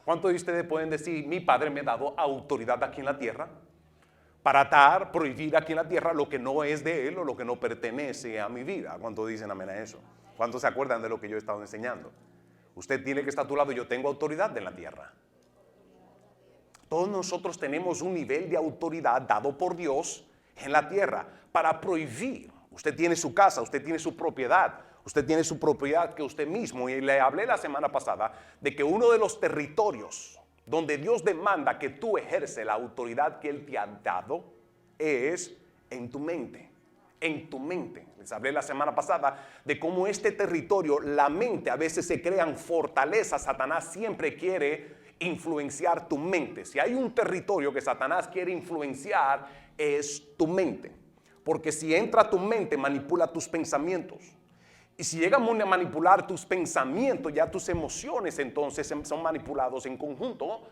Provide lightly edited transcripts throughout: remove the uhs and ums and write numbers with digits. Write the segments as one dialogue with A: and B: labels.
A: ¿Cuántos de ustedes pueden decir, mi Padre me ha dado autoridad aquí en la tierra para atar, prohibir aquí en la tierra lo que no es de Él o lo que no pertenece a mi vida? ¿Cuántos dicen amén a eso? ¿Cuántos se acuerdan de lo que yo he estado enseñando? Usted tiene que estar a tu lado, yo tengo autoridad en la tierra. Todos nosotros tenemos un nivel de autoridad dado por Dios en la tierra para prohibir. Usted tiene su casa, usted tiene su propiedad, usted tiene su propiedad que usted mismo. Y le hablé la semana pasada de que uno de los territorios donde Dios demanda que tú ejerces la autoridad que Él te ha dado es en tu mente. En tu mente. Les hablé la semana pasada de cómo este territorio, la mente, a veces se crean fortalezas. Satanás siempre quiere influenciar tu mente. Si hay un territorio que Satanás quiere influenciar, es tu mente. Porque si entra a tu mente, manipula tus pensamientos. Y si llegamos a manipular tus pensamientos, ya tus emociones entonces son manipulados en conjunto.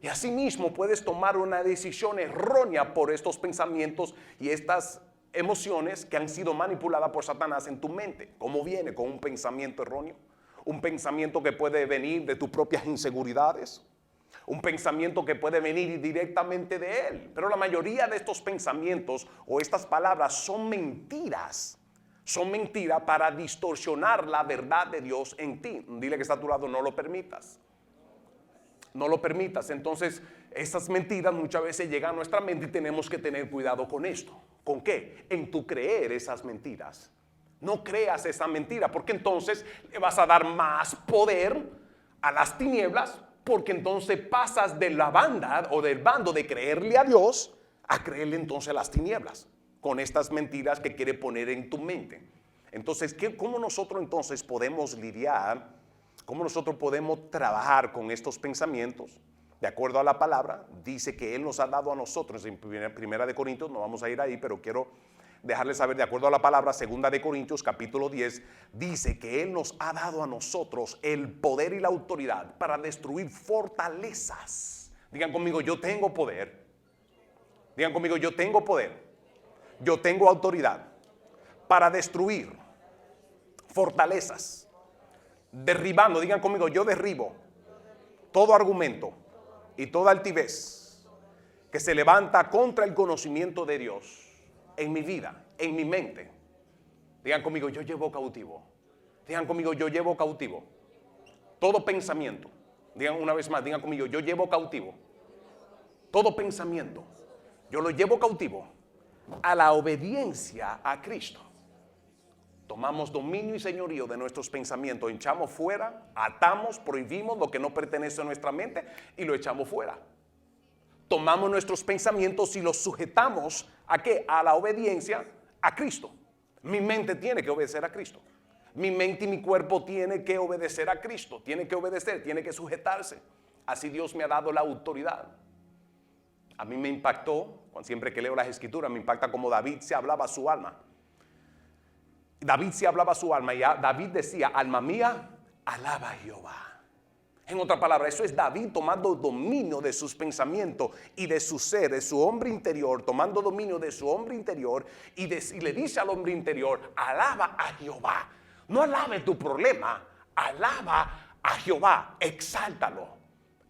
A: Y asimismo puedes tomar una decisión errónea por estos pensamientos y estas emociones que han sido manipuladas por Satanás en tu mente. ¿Cómo viene? Con un pensamiento erróneo. Un pensamiento que puede venir de tus propias inseguridades. Un pensamiento que puede venir directamente de Él. Pero la mayoría de estos pensamientos o estas palabras son mentiras. Son mentiras para distorsionar la verdad de Dios en ti. Dile que está a tu lado, no lo permitas. No lo permitas. Entonces, estas mentiras muchas veces llegan a nuestra mente y tenemos que tener cuidado con esto. ¿Con qué? En tu creer esas mentiras. No creas esa mentira, porque entonces le vas a dar más poder a las tinieblas, porque entonces pasas de la banda o del bando de creerle a Dios a creerle entonces a las tinieblas, con estas mentiras que quiere poner en tu mente. Entonces, ¿cómo nosotros entonces podemos lidiar? ¿Cómo nosotros podemos trabajar con estos pensamientos? De acuerdo a la palabra, dice que Él nos ha dado a nosotros, en Primera de Corintios, no vamos a ir ahí, pero quiero dejarles saber, de acuerdo a la palabra, Segunda de Corintios, capítulo 10, dice que Él nos ha dado a nosotros el poder y la autoridad para destruir fortalezas. Digan conmigo, yo tengo poder. Digan conmigo, yo tengo poder. Yo tengo autoridad para destruir fortalezas. Derribando, digan conmigo, yo derribo todo argumento y toda altivez que se levanta contra el conocimiento de Dios en mi vida, en mi mente. Digan conmigo, yo llevo cautivo. Digan conmigo, yo llevo cautivo todo pensamiento. Digan una vez más, digan conmigo, yo llevo cautivo todo pensamiento. Yo lo llevo cautivo a la obediencia a Cristo. Tomamos dominio y señorío de nuestros pensamientos, echamos fuera, atamos, prohibimos lo que no pertenece a nuestra mente y lo echamos fuera. Tomamos nuestros pensamientos y los sujetamos ¿a qué? A la obediencia a Cristo. Mi mente tiene que obedecer a Cristo. Mi mente y mi cuerpo tiene que obedecer a Cristo. Tiene que obedecer, tiene que sujetarse. Así Dios me ha dado la autoridad. A mí me impactó, siempre que leo las escrituras, me impacta como David se hablaba a su alma. David se hablaba a su alma y David decía, alma mía, alaba a Jehová. En otra palabra, eso es David tomando dominio de sus pensamientos y de su ser, de su hombre interior, tomando dominio de su hombre interior y le dice al hombre interior, alaba a Jehová. No alabe tu problema, alaba a Jehová, exáltalo,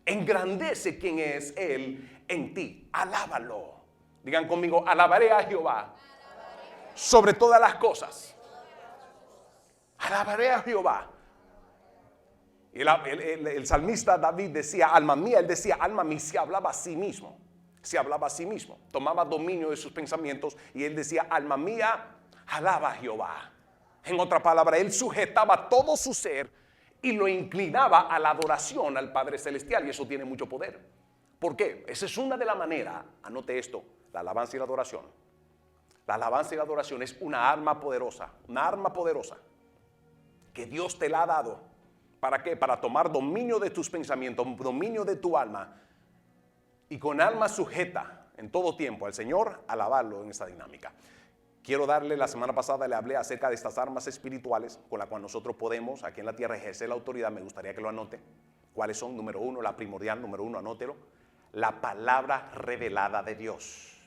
A: engrandece quién es Él en ti, alábalo. Digan conmigo, alabaré a Jehová sobre todas las cosas. Alabaré a Jehová. Y el salmista David decía, alma mía, él decía, alma mía, se hablaba a sí mismo. Se hablaba a sí mismo. Tomaba dominio de sus pensamientos y él decía, alma mía, alaba a Jehová. En otra palabra, él sujetaba todo su ser y lo inclinaba a la adoración al Padre Celestial. Y eso tiene mucho poder. ¿Por qué? Esa es una de las maneras, anote esto, la alabanza y la adoración. La alabanza y la adoración es una arma poderosa que Dios te la ha dado. ¿Para qué? Para tomar dominio de tus pensamientos, dominio de tu alma y con alma sujeta en todo tiempo al Señor, alabarlo en esta dinámica. Quiero darle, la semana pasada le hablé acerca de estas armas espirituales con las cuales nosotros podemos aquí en la tierra ejercer la autoridad. Me gustaría que lo anote. ¿Cuáles son? Número uno, la primordial, número uno, anótelo. La palabra revelada de Dios.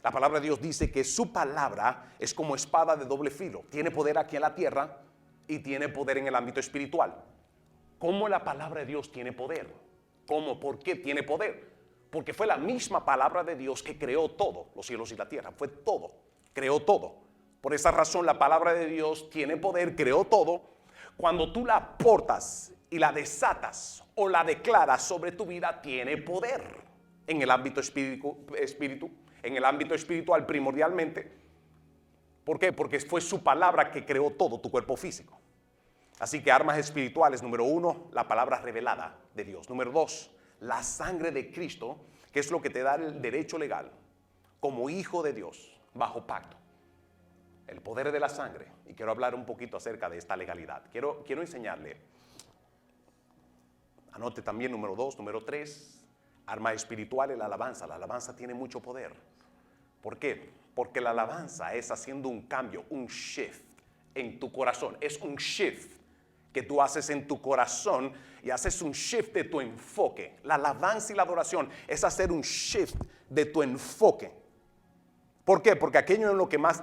A: La palabra de Dios dice que su palabra es como espada de doble filo. Tiene poder aquí en la tierra y tiene poder en el ámbito espiritual. ¿Cómo la palabra de Dios tiene poder? ¿Cómo? ¿Por qué tiene poder? Porque fue la misma palabra de Dios que creó todo, los cielos y la tierra. Fue todo, creó todo. Por esa razón la palabra de Dios tiene poder, creó todo. Cuando tú la aportas y la desatas o la declaras sobre tu vida, tiene poder en el ámbito en el ámbito espiritual primordialmente. ¿Por qué? Porque fue su palabra que creó todo tu cuerpo físico. Así que armas espirituales, número 1, la palabra revelada de Dios. Número 2, la sangre de Cristo, que es lo que te da el derecho legal como hijo de Dios bajo pacto. El poder de la sangre. Y quiero hablar un poquito acerca de esta legalidad. Quiero enseñarle. Anote también número 2, número 3, arma espiritual, la alabanza. La alabanza tiene mucho poder. ¿Por qué? Porque la alabanza es haciendo un cambio, un shift en tu corazón. Es un shift que tú haces en tu corazón y haces un shift de tu enfoque. La alabanza y la adoración es hacer un shift de tu enfoque. ¿Por qué? Porque aquello en lo que más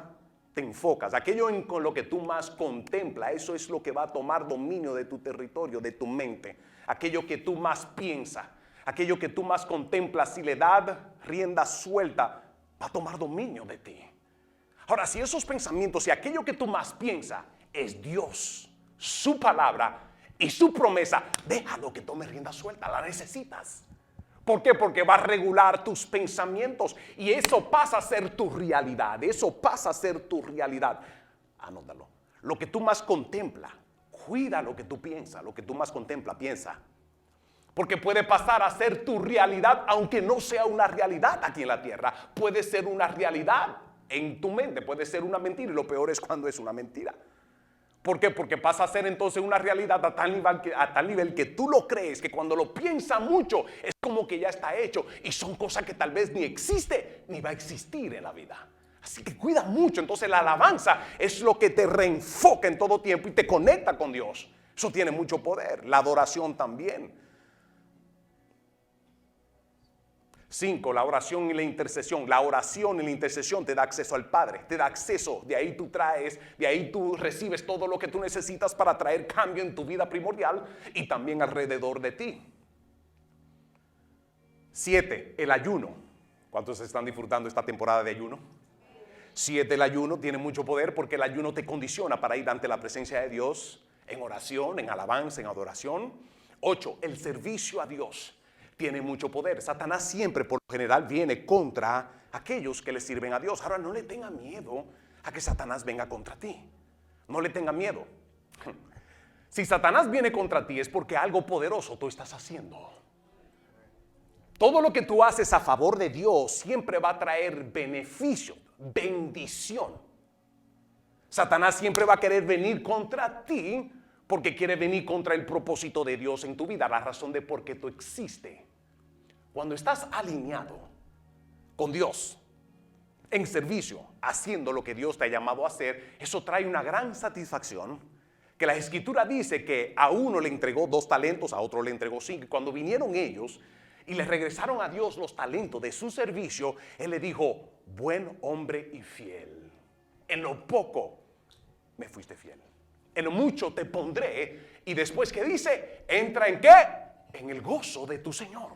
A: te enfocas, aquello con lo que tú más contemplas, eso es lo que va a tomar dominio de tu territorio, de tu mente. Aquello que tú más piensas, aquello que tú más contemplas, si le das rienda suelta, va a tomar dominio de ti. Ahora, si esos pensamientos y aquello que tú más piensas es Dios, su palabra y su promesa, déjalo que tome rienda suelta, la necesitas. ¿Por qué? Porque va a regular tus pensamientos y eso pasa a ser tu realidad. Eso pasa a ser tu realidad. Anótalo. Lo que tú más contemplas, cuida lo que tú piensas, lo que tú más contemplas, piensa. Porque puede pasar a ser tu realidad, aunque no sea una realidad aquí en la tierra. Puede ser una realidad en tu mente, puede ser una mentira, y lo peor es cuando es una mentira. ¿Por qué? Porque pasa a ser entonces una realidad a tal nivel que tú lo crees, que cuando lo piensas mucho es como que ya está hecho y son cosas que tal vez ni existe ni va a existir en la vida. Así que cuida mucho. Entonces la alabanza es lo que te reenfoca en todo tiempo y te conecta con Dios. Eso tiene mucho poder. La adoración también. 5, la oración y la intercesión. La oración y la intercesión te da acceso al Padre, te da acceso, de ahí tú recibes todo lo que tú necesitas para traer cambio en tu vida primordial y también alrededor de ti. 7, el ayuno. ¿Cuántos están disfrutando esta temporada de ayuno? 7, el ayuno tiene mucho poder porque el ayuno te condiciona para ir ante la presencia de Dios en oración, en alabanza, en adoración. 8, el servicio a Dios tiene mucho poder. Satanás siempre por lo general viene contra aquellos que le sirven a Dios. Ahora no le tenga miedo a que Satanás venga contra ti. No le tenga miedo. Si Satanás viene contra ti es porque algo poderoso tú estás haciendo. Todo lo que tú haces a favor de Dios siempre va a traer beneficio, bendición. Satanás siempre va a querer venir contra ti porque quiere venir contra el propósito de Dios en tu vida, la razón de por qué tú existes. Cuando estás alineado con Dios, en servicio, haciendo lo que Dios te ha llamado a hacer, eso trae una gran satisfacción, que la Escritura dice que a uno le entregó 2 talentos, a otro le entregó 5. Cuando vinieron ellos y le regresaron a Dios los talentos de su servicio, Él le dijo, buen hombre y fiel, en lo poco me fuiste fiel. En lo mucho te pondré. Y después que dice, entra en ¿qué? En el gozo de tu Señor.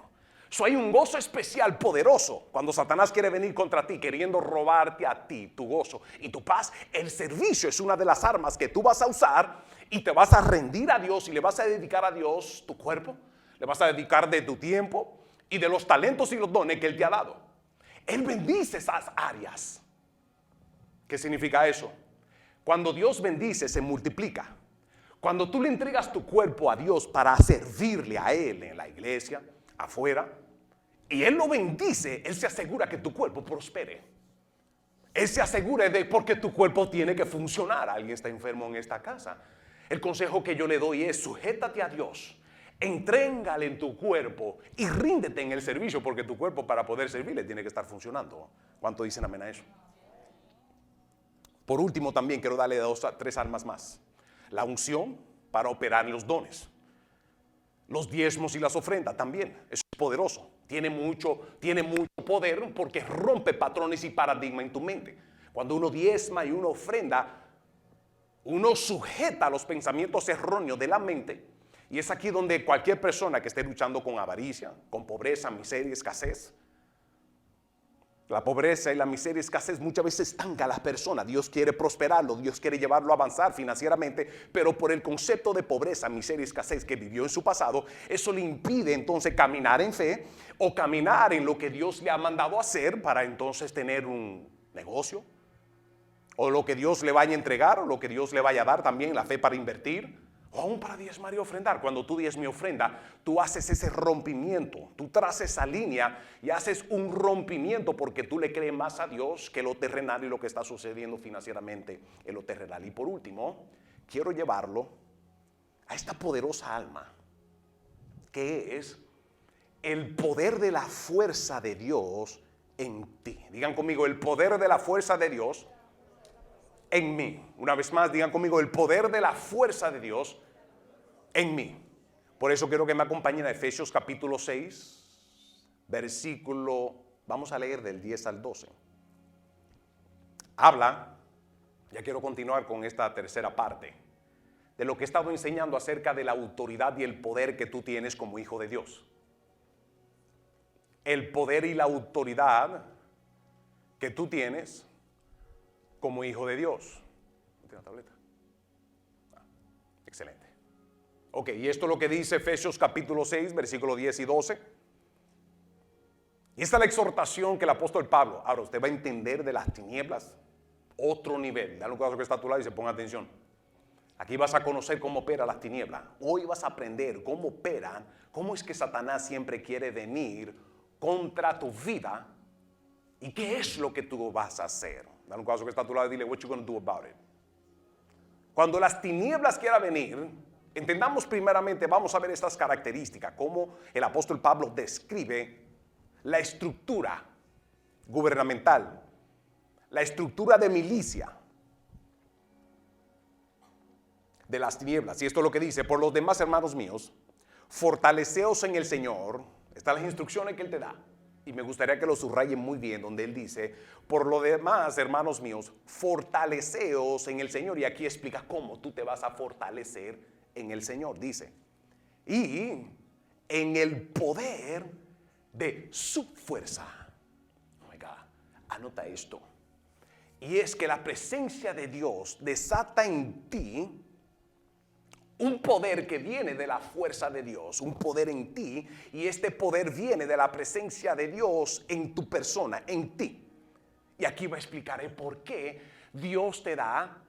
A: Hay un gozo especial, poderoso. Cuando Satanás quiere venir contra ti, queriendo robarte a ti tu gozo y tu paz, el servicio es una de las armas que tú vas a usar y te vas a rendir a Dios y le vas a dedicar a Dios tu cuerpo, le vas a dedicar de tu tiempo y de los talentos y los dones que Él te ha dado. Él bendice esas áreas. ¿Qué significa eso? Cuando Dios bendice, se multiplica. Cuando tú le entregas tu cuerpo a Dios para servirle a Él en la iglesia, afuera, y Él lo bendice, Él se asegura que tu cuerpo prospere. Él se asegura de porque tu cuerpo tiene que funcionar. Alguien está enfermo en esta casa. El consejo que yo le doy es sujétate a Dios, entrégale en tu cuerpo y ríndete en el servicio, porque tu cuerpo para poder servirle tiene que estar funcionando. ¿Cuánto dicen amén a eso? Por último, también quiero darle 2 a 3 armas más. La unción para operar en los dones. Los diezmos y las ofrendas también. Eso es poderoso. Tiene mucho poder porque rompe patrones y paradigmas en tu mente. Cuando uno diezma y uno ofrenda, uno sujeta los pensamientos erróneos de la mente Y es aquí donde cualquier persona que esté luchando con avaricia, con pobreza, miseria, escasez, la pobreza y la miseria y escasez muchas veces estanca a las personas. Dios quiere prosperarlo, Dios quiere llevarlo a avanzar financieramente, pero por el concepto de pobreza, miseria y escasez que vivió en su pasado, eso le impide entonces caminar en fe o caminar en lo que Dios le ha mandado hacer para entonces tener un negocio, o lo que Dios le vaya a entregar, o lo que Dios le vaya a dar también, la fe para invertir, o aún para diezmar y ofrendar. Cuando tú diezmas y ofrenda, tú haces ese rompimiento, tú trazas esa línea y haces un rompimiento porque tú le crees más a Dios que lo terrenal y lo que está sucediendo financieramente en lo terrenal. Y por último, quiero llevarlo a esta poderosa alma, que es el poder de la fuerza de Dios en ti. Digan conmigo, el poder de la fuerza de Dios en mí. Una vez más, digan conmigo, el poder de la fuerza de Dios en mí. Por eso quiero que me acompañen a Efesios capítulo 6, versículo, vamos a leer del 10 al 12. Habla, ya quiero continuar con esta tercera parte, de lo que he estado enseñando acerca de la autoridad y el poder que tú tienes como hijo de Dios. El poder y la autoridad que tú tienes como hijo de Dios. ¿Tiene una tableta? Excelente. Ok, y esto es lo que dice Efesios capítulo 6, versículo 10 y 12. Y esta es la exhortación que el apóstol Pablo, ahora usted va a entender de las tinieblas, otro nivel. Dale un caso que está a tu lado y se ponga atención. Aquí vas a conocer cómo opera las tinieblas. Hoy vas a aprender cómo operan, cómo es que Satanás siempre quiere venir contra tu vida y qué es lo que tú vas a hacer. Dale un caso que está a tu lado y dile, what you gonna do about it? Cuando las tinieblas quieran venir, entendamos primeramente, vamos a ver estas características, cómo el apóstol Pablo describe la estructura gubernamental, la estructura de milicia de las tinieblas. Y esto es lo que dice: por los demás, hermanos míos, fortaleceos en el Señor. Estas son las instrucciones que Él te da. Y me gustaría que lo subrayen muy bien, donde Él dice, por lo demás, hermanos míos, fortaleceos en el Señor. Y aquí explica cómo tú te vas a fortalecer en el Señor. Dice, y en el poder de su fuerza. Oh my God, anota esto. Y es que la presencia de Dios desata en ti un poder que viene de la fuerza de Dios, un poder en ti, y este poder viene de la presencia de Dios en tu persona, en ti. Y aquí va a explicar el por qué Dios te da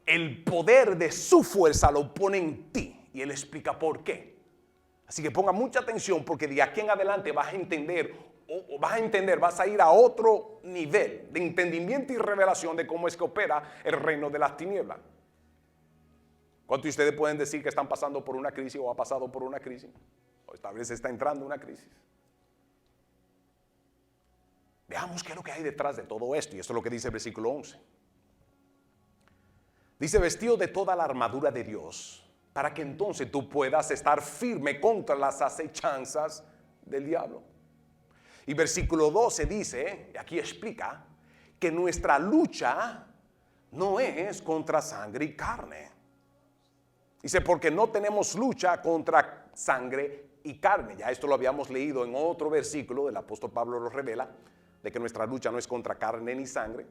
A: el poder de su fuerza, lo pone en ti, y Él explica por qué. Así que ponga mucha atención, porque de aquí en adelante vas a entender, vas a ir a otro nivel de entendimiento y revelación de cómo es que opera el reino de las tinieblas. ¿Cuántos de ustedes pueden decir que están pasando por una crisis o ha pasado por una crisis? O esta vez está entrando una crisis. Veamos qué es lo que hay detrás de todo esto. Y esto es lo que dice el versículo 11. Dice, vestido de toda la armadura de Dios, para que entonces tú puedas estar firme contra las acechanzas del diablo. Y versículo 12 dice, y aquí explica, que nuestra lucha no es contra sangre y carne. Dice, porque no tenemos lucha contra sangre y carne. Ya esto lo habíamos leído en otro versículo, el apóstol Pablo lo revela, de que nuestra lucha no es contra carne ni sangre.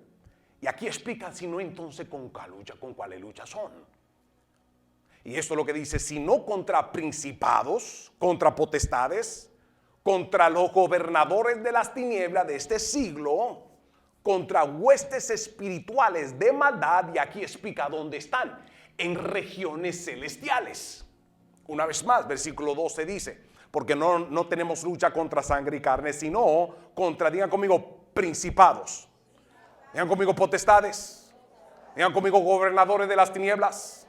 A: Y aquí explica, sino entonces con cuáles luchas son. Y esto es lo que dice, sino contra principados, contra potestades, contra los gobernadores de las tinieblas de este siglo, contra huestes espirituales de maldad. Y aquí explica dónde están: en regiones celestiales. Una vez más, versículo 12 dice, porque no tenemos lucha contra sangre y carne, sino contra, digan conmigo, principados, digan conmigo, potestades, digan conmigo, gobernadores de las tinieblas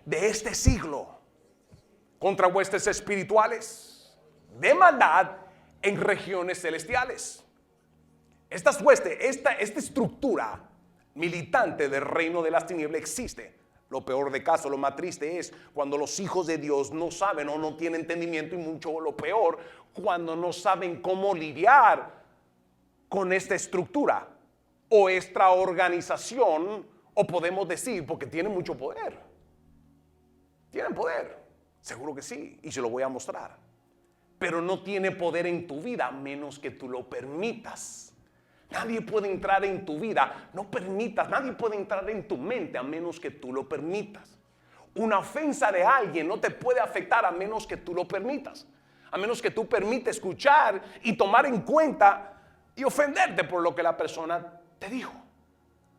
A: de este siglo, contra huestes espirituales de maldad en regiones celestiales. Estas huestes, esta estructura militante del reino de las tinieblas existe. Lo peor de caso, lo más triste es cuando los hijos de Dios no saben o no tienen entendimiento, y mucho lo peor, cuando no saben cómo lidiar con esta estructura o esta organización, o podemos decir, porque tienen mucho poder. Tienen poder. Seguro que sí, y se lo voy a mostrar. Pero no tiene poder en tu vida a menos que tú lo permitas. Nadie puede entrar en tu vida, no permitas, nadie puede entrar en tu mente a menos que tú lo permitas. Una ofensa de alguien no te puede afectar a menos que tú lo permitas. A menos que tú permites escuchar y tomar en cuenta y ofenderte por lo que la persona te dijo.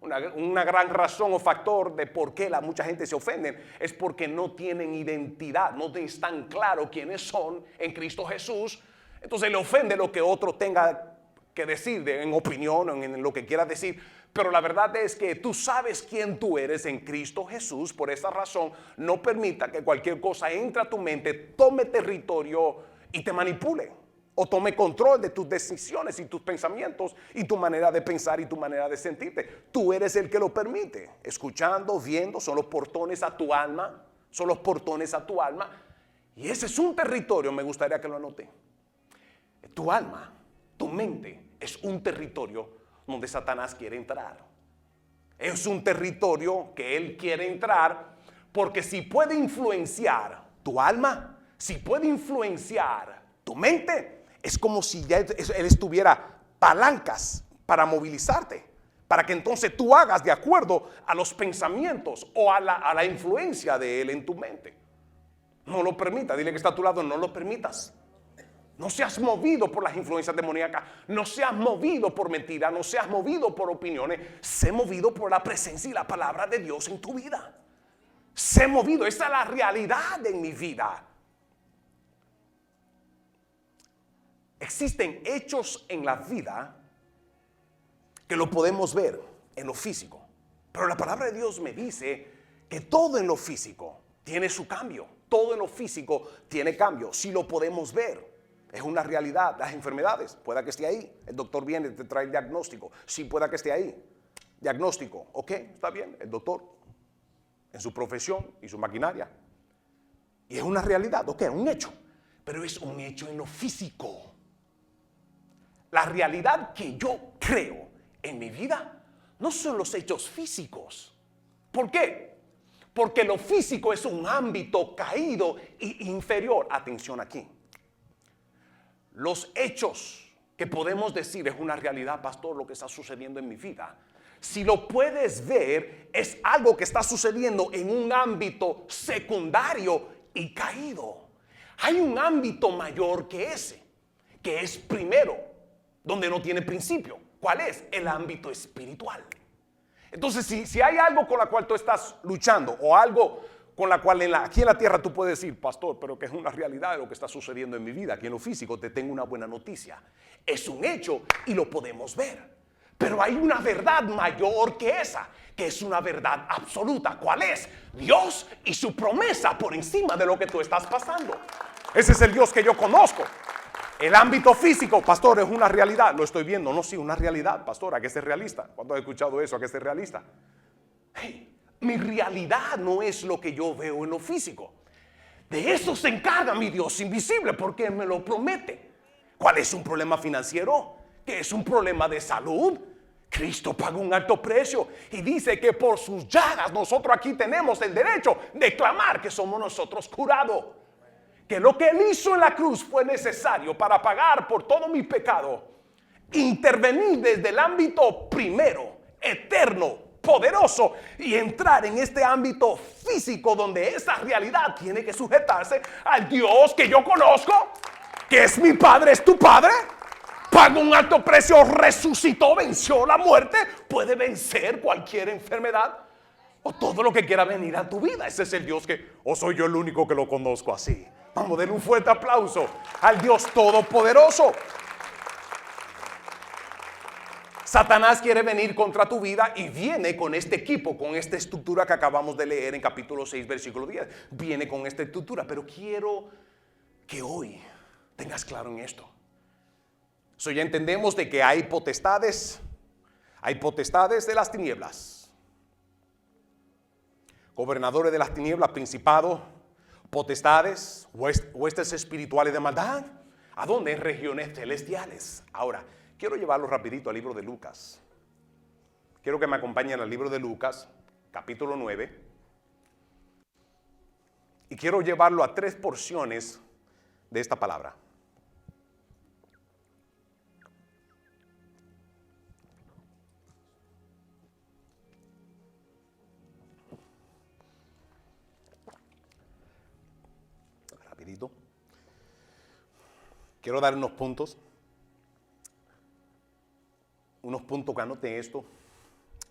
A: Una gran razón o factor de por qué mucha gente se ofende es porque no tienen identidad, no están claros quiénes son en Cristo Jesús. Entonces le ofende lo que otro tenga que decir en opinión o en lo que quiera decir. Pero la verdad es que tú sabes quién tú eres en Cristo Jesús. Por esa razón, no permita que cualquier cosa entre a tu mente, tome territorio y te manipule. O tome control de tus decisiones y tus pensamientos y tu manera de pensar y tu manera de sentirte. Tú eres el que lo permite. Escuchando, viendo, son los portones a tu alma. Son los portones a tu alma. Y ese es un territorio, me gustaría que lo anote. Tu alma, tu mente, es un territorio donde Satanás quiere entrar. Es un territorio que él quiere entrar porque si puede influenciar tu alma, si puede influenciar tu mente, es como si ya él estuviera palancas para movilizarte, para que entonces tú hagas de acuerdo a los pensamientos o a la influencia de él en tu mente. No lo permitas, dile que está a tu lado, no lo permitas. No seas movido por las influencias demoníacas, no seas movido por mentiras, no seas movido por opiniones, sé movido por la presencia y la palabra de Dios en tu vida. Sé movido, esa es la realidad en mi vida. Existen hechos en la vida que lo podemos ver en lo físico. Pero la palabra de Dios me dice que todo en lo físico tiene su cambio. Todo en lo físico tiene cambio. Si lo podemos ver, es una realidad. Las enfermedades, pueda que esté ahí. El doctor viene y te trae el diagnóstico. Sí, pueda que esté ahí. Diagnóstico, ok, está bien. El doctor, en su profesión y su maquinaria. Y es una realidad, ok, un hecho. Pero es un hecho en lo físico. La realidad que yo creo en mi vida no son los hechos físicos. ¿Por qué? Porque lo físico es un ámbito caído e inferior. Atención aquí. Los hechos que podemos decir es una realidad, pastor, lo que está sucediendo en mi vida. Si lo puedes ver, es algo que está sucediendo en un ámbito secundario y caído. Hay un ámbito mayor que ese, que es primero, donde no tiene principio. ¿Cuál es? El ámbito espiritual. Entonces, si hay algo con la cual tú estás luchando o algo con la cual aquí en la tierra tú puedes decir, pastor, pero que es una realidad de lo que está sucediendo en mi vida, aquí en lo físico, te tengo una buena noticia. Es un hecho y lo podemos ver. Pero hay una verdad mayor que esa, que es una verdad absoluta. ¿Cuál es? Dios y su promesa por encima de lo que tú estás pasando. Ese es el Dios que yo conozco. El ámbito físico, pastor, es una realidad. Lo estoy viendo. No, sí, una realidad, pastor. ¿A qué ser realista? ¿Cuándo has escuchado eso? ¿A qué ser realista? Hey, mi realidad no es lo que yo veo en lo físico. De eso se encarga mi Dios invisible porque Él me lo promete. ¿Cuál es un problema financiero? ¿Qué es un problema de salud? Cristo pagó un alto precio y dice que por sus llagas nosotros aquí tenemos el derecho de clamar que somos nosotros curados. Que lo que Él hizo en la cruz fue necesario para pagar por todo mi pecado. Intervenir desde el ámbito primero, eterno, poderoso y entrar en este ámbito físico donde esa realidad tiene que sujetarse al Dios que yo conozco, que es mi Padre, es tu Padre. Pagó un alto precio, resucitó, venció la muerte, puede vencer cualquier enfermedad o todo lo que quiera venir a tu vida. Ese es el Dios que, o soy yo el único que lo conozco así. Vamos, denle un fuerte aplauso al Dios Todopoderoso. Satanás quiere venir contra tu vida y viene con este equipo, con esta estructura que acabamos de leer en capítulo 6, versículo 10. Viene con esta estructura, pero quiero que hoy tengas claro en esto. Ya entendemos de que hay potestades de las tinieblas, gobernadores de las tinieblas, principados, potestades, huestes espirituales de maldad. ¿A dónde? En regiones celestiales. Ahora, quiero llevarlo rapidito al libro de Lucas. Quiero que me acompañen al libro de Lucas, capítulo 9. Y quiero llevarlo a 3 porciones de esta palabra. Rapidito. Quiero dar unos puntos que anoten esto.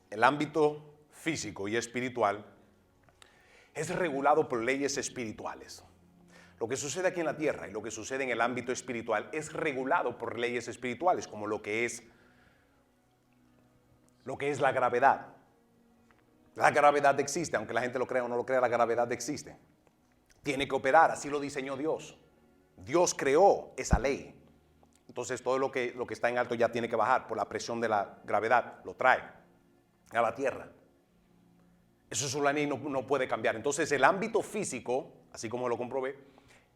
A: El ámbito físico y espiritual es regulado por leyes espirituales. Lo que sucede aquí en la tierra y lo que sucede en el ámbito espiritual es regulado por leyes espirituales, como lo que es la gravedad. La gravedad existe, aunque la gente lo crea o no lo crea, la gravedad existe. Tiene que operar, así lo diseñó Dios. Dios creó esa ley. Entonces todo lo que está en alto ya tiene que bajar por la presión de la gravedad, lo trae a la tierra. Eso es una ley, no puede cambiar. Entonces el ámbito físico, así como lo comprobé,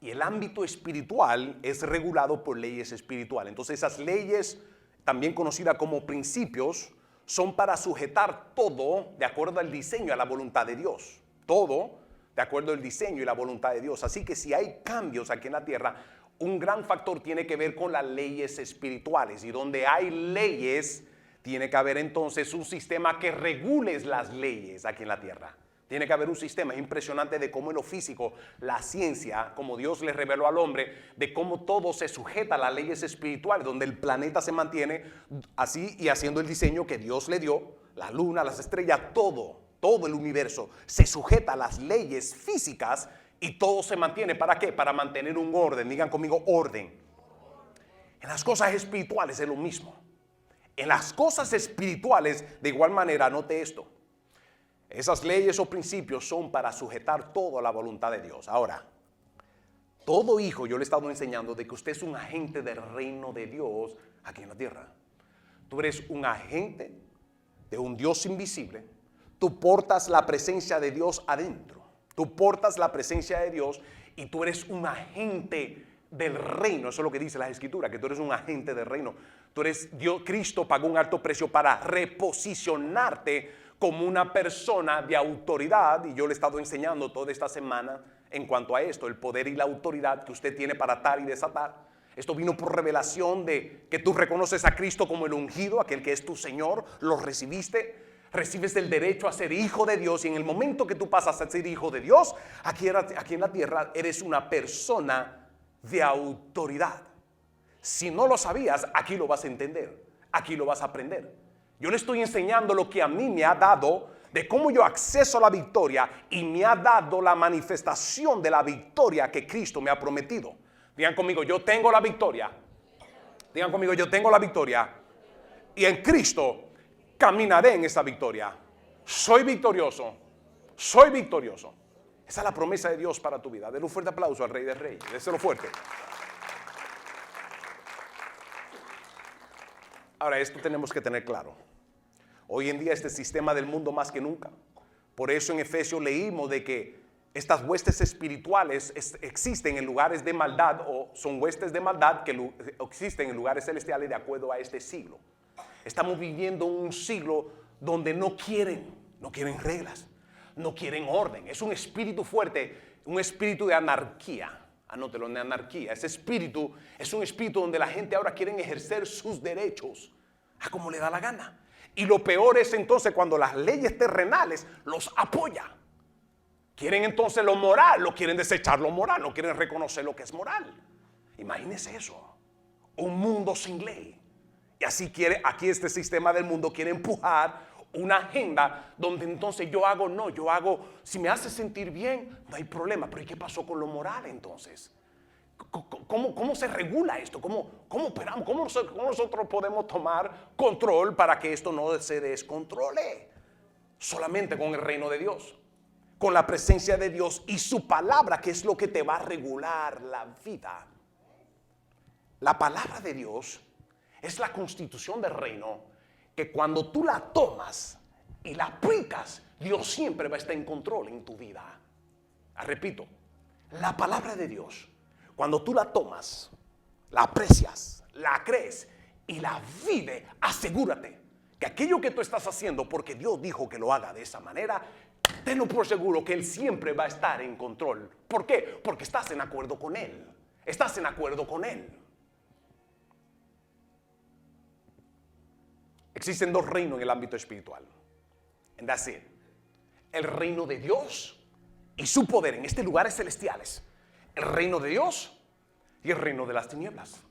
A: y el ámbito espiritual es regulado por leyes espirituales. Entonces esas leyes, también conocidas como principios, son para sujetar todo de acuerdo al diseño, a la voluntad de Dios. Todo de acuerdo al diseño y la voluntad de Dios. Así que si hay cambios aquí en la tierra, un gran factor tiene que ver con las leyes espirituales. Y donde hay leyes, tiene que haber entonces un sistema que regule las leyes aquí en la tierra. Tiene que haber un sistema. Es impresionante de cómo en lo físico, la ciencia, como Dios le reveló al hombre, de cómo todo se sujeta a las leyes espirituales, donde el planeta se mantiene así y haciendo el diseño que Dios le dio, la luna, las estrellas, todo el universo se sujeta a las leyes físicas y todo se mantiene. ¿Para qué? Para mantener un orden. Digan conmigo, orden. En las cosas espirituales es lo mismo. En las cosas espirituales, de igual manera, note esto. Esas leyes o principios son para sujetar todo a la voluntad de Dios. Ahora, todo hijo, yo le he estado enseñando de que usted es un agente del reino de Dios aquí en la tierra. Tú eres un agente de un Dios invisible. Tú portas la presencia de Dios adentro. Tú portas la presencia de Dios y tú eres un agente del reino. Eso es lo que dice la Escritura, que tú eres un agente del reino. Tú eres Dios. Cristo pagó un alto precio para reposicionarte como una persona de autoridad. Y yo le he estado enseñando toda esta semana en cuanto a esto, el poder y la autoridad que usted tiene para atar y desatar. Esto vino por revelación de que tú reconoces a Cristo como el ungido, aquel que es tu Señor, lo recibiste. Recibes el derecho a ser hijo de Dios y en el momento que tú pasas a ser hijo de Dios, aquí en la tierra eres una persona de autoridad. Si no lo sabías, aquí lo vas a entender, aquí lo vas a aprender. Yo le estoy enseñando lo que a mí me ha dado, de cómo yo acceso a la victoria y me ha dado la manifestación de la victoria que Cristo me ha prometido. Digan conmigo, yo tengo la victoria. Digan conmigo, yo tengo la victoria y en Cristo caminaré en esa victoria. Soy victorioso. Soy victorioso. Esa es la promesa de Dios para tu vida. Denle un fuerte aplauso al Rey de Reyes. Déselo fuerte. Ahora, esto tenemos que tener claro. Hoy en día este sistema del mundo más que nunca. Por eso en Efesios leímos de que estas huestes espirituales existen en lugares de maldad, o son huestes de maldad que existen en lugares celestiales de acuerdo a este siglo. Estamos viviendo un siglo donde no quieren reglas, no quieren orden. Es un espíritu fuerte, un espíritu de anarquía. Anótelo, de anarquía. Ese espíritu es un espíritu donde la gente ahora quiere ejercer sus derechos a como le da la gana. Y lo peor es entonces cuando las leyes terrenales los apoyan. Quieren entonces lo moral, lo quieren desechar lo moral, no quieren reconocer lo que es moral. Imagínense eso, un mundo sin ley. Y así aquí este sistema del mundo quiere empujar una agenda donde entonces yo hago, si me hace sentir bien, no hay problema. Pero ¿y qué pasó con lo moral entonces? ¿Cómo se regula esto? ¿Cómo operamos? ¿Cómo nosotros podemos tomar control para que esto no se descontrole? Solamente con el reino de Dios, con la presencia de Dios y su palabra, que es lo que te va a regular la vida. La palabra de Dios es la constitución del reino, que cuando tú la tomas y la aplicas, Dios siempre va a estar en control en tu vida. Repito, la palabra de Dios, cuando tú la tomas, la aprecias, la crees y la vives, asegúrate que aquello que tú estás haciendo, porque Dios dijo que lo haga de esa manera, tenlo por seguro que Él siempre va a estar en control. ¿Por qué? Porque estás en acuerdo con Él. Estás en acuerdo con Él. Existen dos reinos en el ámbito espiritual. And that's it. El reino de Dios y su poder en estos lugares celestiales. El reino de Dios y el reino de las tinieblas.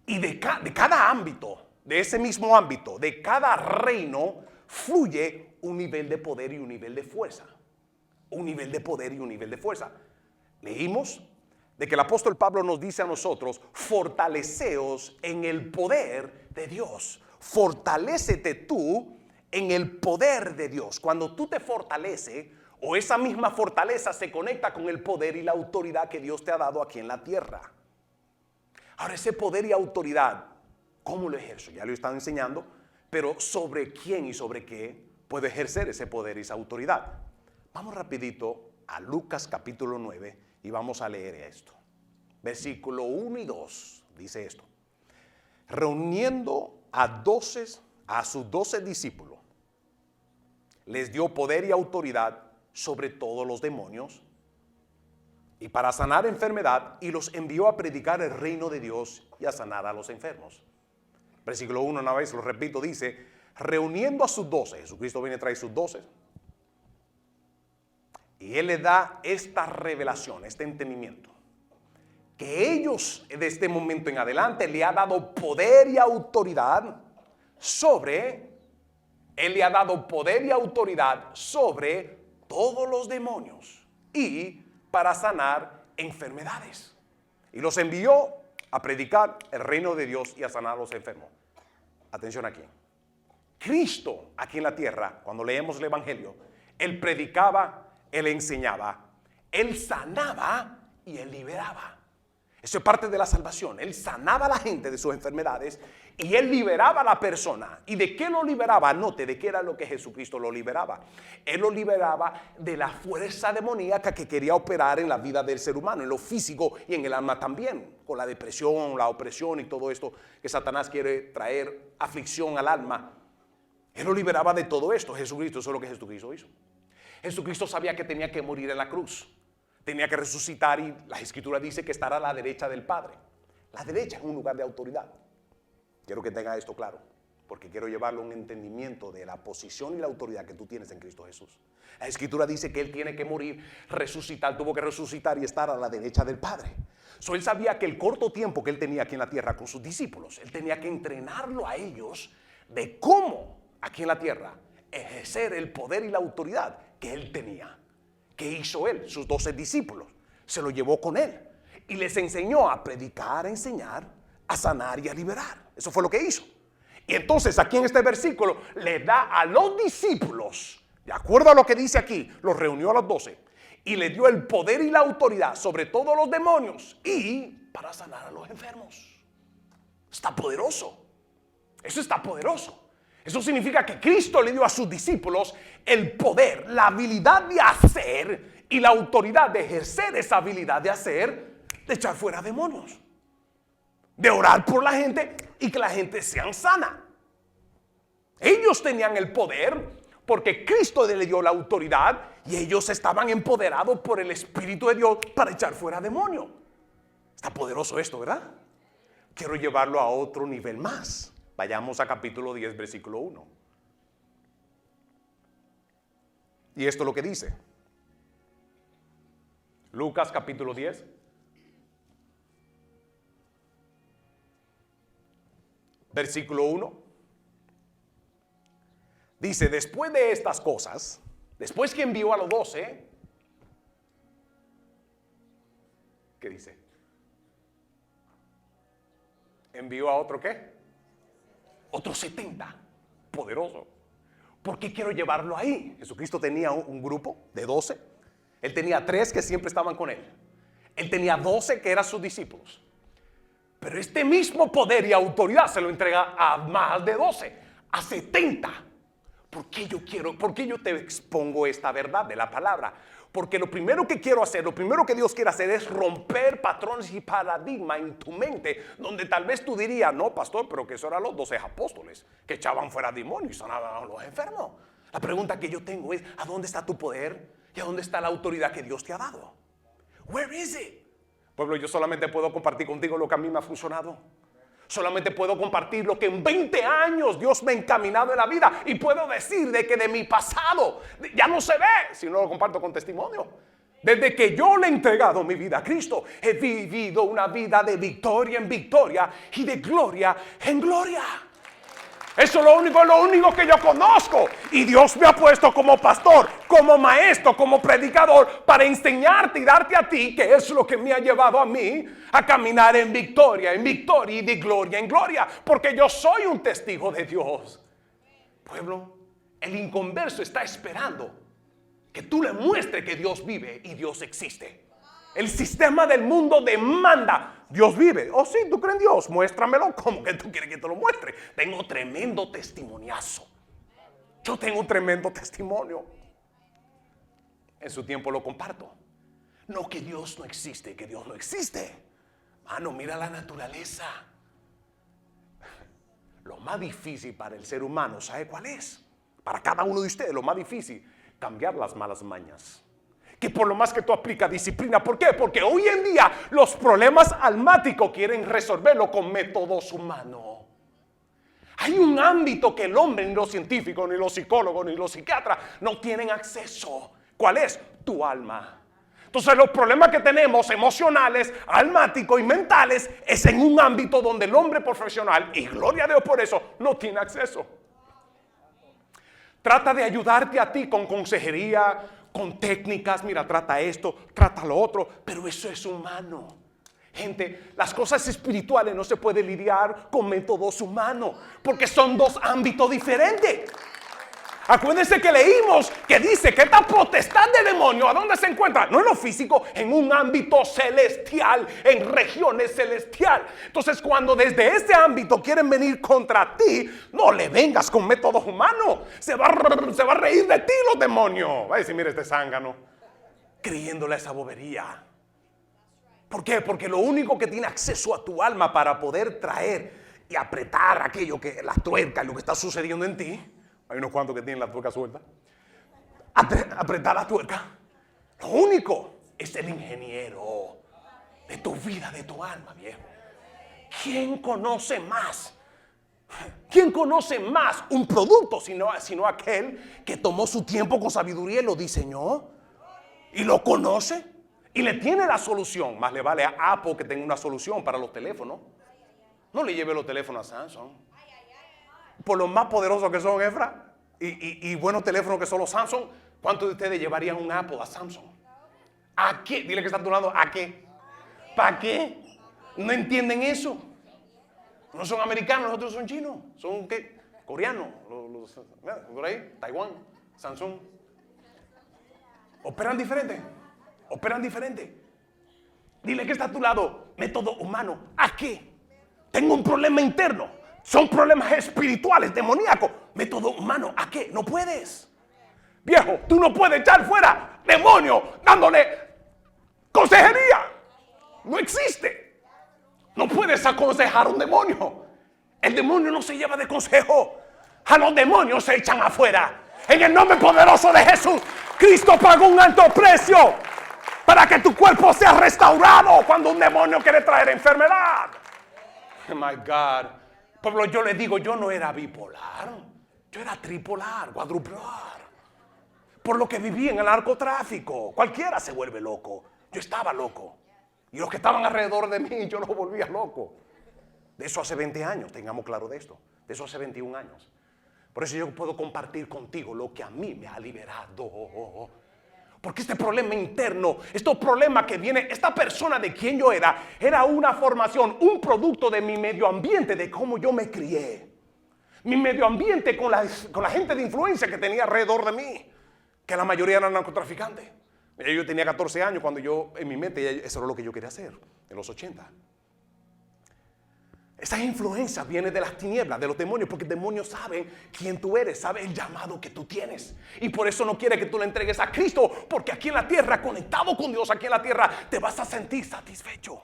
A: Y de cada ámbito, de ese mismo ámbito, de cada reino, fluye un nivel de poder y un nivel de fuerza. Un nivel de poder y un nivel de fuerza. Leímos de que el apóstol Pablo nos dice a nosotros: fortaleceos en el poder de Dios. Fortalécete tú en el poder de Dios. Cuando tú te fortaleces, o esa misma fortaleza se conecta con el poder y la autoridad que Dios te ha dado aquí en la tierra. Ahora, ese poder y autoridad, ¿cómo lo ejerzo? Ya lo he estado enseñando, pero ¿sobre quién y sobre qué puedo ejercer ese poder y esa autoridad? Vamos rapidito a Lucas capítulo 9 y vamos a leer esto. Versículo 1 y 2 dice esto: reuniendo a sus 12 discípulos, les dio poder y autoridad sobre todos los demonios y para sanar enfermedad, y los envió a predicar el reino de Dios y a sanar a los enfermos. Versículo 1, una vez lo repito, dice: reuniendo a sus 12, Jesucristo viene a traer sus 12, y Él le da esta revelación, este entendimiento, que ellos de este momento en adelante le ha dado poder y autoridad sobre, Él le ha dado poder y autoridad sobre todos los demonios y para sanar enfermedades. Y los envió a predicar el reino de Dios y a sanar a los enfermos. Atención aquí. Cristo aquí en la tierra, cuando leemos el Evangelio, Él predicaba, Él enseñaba, Él sanaba y Él liberaba. Eso es parte de la salvación. Él sanaba a la gente de sus enfermedades y Él liberaba a la persona. ¿Y de qué lo liberaba? Anote, ¿de qué era lo que Jesucristo lo liberaba? Él lo liberaba de la fuerza demoníaca que quería operar en la vida del ser humano, en lo físico y en el alma también, con la depresión, la opresión y todo esto que Satanás quiere traer aflicción al alma. Él lo liberaba de todo esto. Jesucristo, eso es lo que Jesucristo hizo. Jesucristo sabía que tenía que morir en la cruz. Tenía que resucitar, y la Escritura dice que estará a la derecha del Padre. La derecha es un lugar de autoridad. Quiero que tenga esto claro, porque quiero llevarlo a un entendimiento de la posición y la autoridad que tú tienes en Cristo Jesús. La Escritura dice que Él tiene que morir, resucitar, tuvo que resucitar y estar a la derecha del Padre. Él sabía que el corto tiempo que Él tenía aquí en la tierra con sus discípulos, Él tenía que entrenarlo a ellos de cómo aquí en la tierra ejercer el poder y la autoridad que Él tenía. ¿Qué hizo Él? Sus 12 discípulos se lo llevó con Él y les enseñó a predicar, a enseñar, a sanar y a liberar. Eso fue lo que hizo. Y entonces aquí en este versículo le da a los discípulos, de acuerdo a lo que dice aquí, los reunió a los 12 y le dio el poder y la autoridad sobre todos los demonios y para sanar a los enfermos. Está poderoso. Eso está poderoso. Eso significa que Cristo le dio a sus discípulos el poder, la habilidad de hacer y la autoridad de ejercer esa habilidad de hacer, de echar fuera demonios, de orar por la gente y que la gente sea sana. Ellos tenían el poder porque Cristo le dio la autoridad y ellos estaban empoderados por el Espíritu de Dios para echar fuera demonios. Está poderoso esto, ¿verdad? Quiero llevarlo a otro nivel más. Vayamos a capítulo 10, versículo 1. Y esto es lo que dice. Lucas capítulo 10. Versículo 1. Dice: después de estas cosas, después que envió a los 12, ¿qué dice? ¿Envió a otro qué? Otros 70. Poderoso. ¿Por qué quiero llevarlo ahí? Jesucristo tenía un grupo de 12. Él tenía 3 que siempre estaban con Él. Él tenía 12 que eran sus discípulos. Pero este mismo poder y autoridad se lo entrega a más de 12, a 70. ¿Por qué yo te expongo esta verdad de la palabra? Porque lo primero que quiero hacer, lo primero que Dios quiere hacer es romper patrones y paradigmas en tu mente, donde tal vez tú dirías: no, pastor, pero que eso eran los 12 apóstoles que echaban fuera demonios y sanaban a los enfermos. La pregunta que yo tengo es, ¿a dónde está tu poder? ¿Y a dónde está la autoridad que Dios te ha dado? Where is it? Pueblo, yo solamente puedo compartir contigo lo que a mí me ha funcionado. Solamente puedo compartir lo que en 20 años Dios me ha encaminado en la vida. Y puedo decir de que de mi pasado ya no se ve, si no lo comparto con testimonio. Desde que yo le he entregado mi vida a Cristo, he vivido una vida de victoria en victoria y de gloria en gloria. Eso es lo único que yo conozco. Y Dios me ha puesto como pastor, como maestro, como predicador, para enseñarte y darte a ti, que es lo que me ha llevado a mí a caminar en victoria y de gloria en gloria. Porque yo soy un testigo de Dios. Pueblo, el inconverso está esperando que tú le muestres que Dios vive y Dios existe. El sistema del mundo demanda, Dios vive. Oh sí, ¿tú crees en Dios? Muéstramelo. ¿Cómo que tú quieres que te lo muestre? Tengo tremendo testimoniazo. Yo tengo un tremendo testimonio. En su tiempo lo comparto. No que Dios no existe, que Dios no existe. Mano, mira la naturaleza. Lo más difícil para el ser humano, ¿sabe cuál es? Para cada uno de ustedes, lo más difícil, cambiar las malas mañas. Que por lo más que tú aplicas disciplina. ¿Por qué? Porque hoy en día los problemas almáticos quieren resolverlo con métodos humanos. Hay un ámbito que el hombre, ni los científicos, ni los psicólogos, ni los psiquiatras no tienen acceso. ¿Cuál es? Tu alma. Entonces los problemas que tenemos emocionales, almáticos y mentales es en un ámbito donde el hombre profesional, y gloria a Dios por eso, no tiene acceso. Trata de ayudarte a ti con consejería, con técnicas. Mira, trata esto, trata lo otro, pero eso es humano. Gente, las cosas espirituales no se pueden lidiar con métodos humanos, porque son dos ámbitos diferentes. Acuérdense que leímos que dice que esta potestad de demonio, ¿a dónde se encuentra? No en lo físico, en un ámbito celestial, en regiones celestiales. Entonces, cuando desde este ámbito quieren venir contra ti, no le vengas con métodos humanos. Se va a reír de ti los demonios. Va a decir, mira este zángano, creyéndole a esa bobería. ¿Por qué? Porque lo único que tiene acceso a tu alma para poder traer y apretar aquello que la tuerca, lo que está sucediendo en ti. Hay unos cuantos que tienen la tuerca suelta. Apretar la tuerca. Lo único es el ingeniero de tu vida, de tu alma, viejo. ¿Quién conoce más? ¿Quién conoce más un producto sino aquel que tomó su tiempo con sabiduría y lo diseñó? Y lo conoce y le tiene la solución. Más le vale a Apple que tenga una solución para los teléfonos. No le lleve los teléfonos a Samsung. Por lo más poderosos que son, Efra, y buenos teléfonos que son los Samsung, ¿cuántos de ustedes llevarían un Apple a Samsung? ¿A qué? Dile que está a tu lado, ¿a qué? ¿Para qué? ¿No entienden eso? No son americanos, nosotros son chinos. ¿Son qué? Coreanos. Por ahí, Taiwán, Samsung. Operan diferente. Operan diferente. Dile que está a tu lado, método humano. ¿A qué? Tengo un problema interno. Son problemas espirituales, demoníacos. Método humano, ¿a qué? No puedes. Viejo, tú no puedes echar fuera demonio dándole consejería. No existe. No puedes aconsejar a un demonio. El demonio no se lleva de consejo. A los demonios se echan afuera. En el nombre poderoso de Jesús, Cristo pagó un alto precio para que tu cuerpo sea restaurado cuando un demonio quiere traer enfermedad. Oh my God. Pueblo, yo le digo, yo no era bipolar, yo era tripolar, cuadrupolar. Por lo que viví en el narcotráfico, cualquiera se vuelve loco. Yo estaba loco. Y los que estaban alrededor de mí, yo los volvía loco. De eso hace 20 años, tengamos claro de esto. De eso hace 21 años. Por eso yo puedo compartir contigo lo que a mí me ha liberado. Porque este problema interno, este problema que viene, esta persona de quien yo era una formación, un producto de mi medio ambiente, de cómo yo me crié. Mi medio ambiente con la gente de influencia que tenía alrededor de mí, que la mayoría eran narcotraficantes. Yo tenía 14 años cuando yo, en mi mente, eso era lo que yo quería hacer, en los 80. Esa influencia viene de las tinieblas, de los demonios, porque demonios saben quién tú eres, saben el llamado que tú tienes. Y por eso no quiere que tú le entregues a Cristo, porque aquí en la tierra, conectado con Dios, aquí en la tierra, te vas a sentir satisfecho.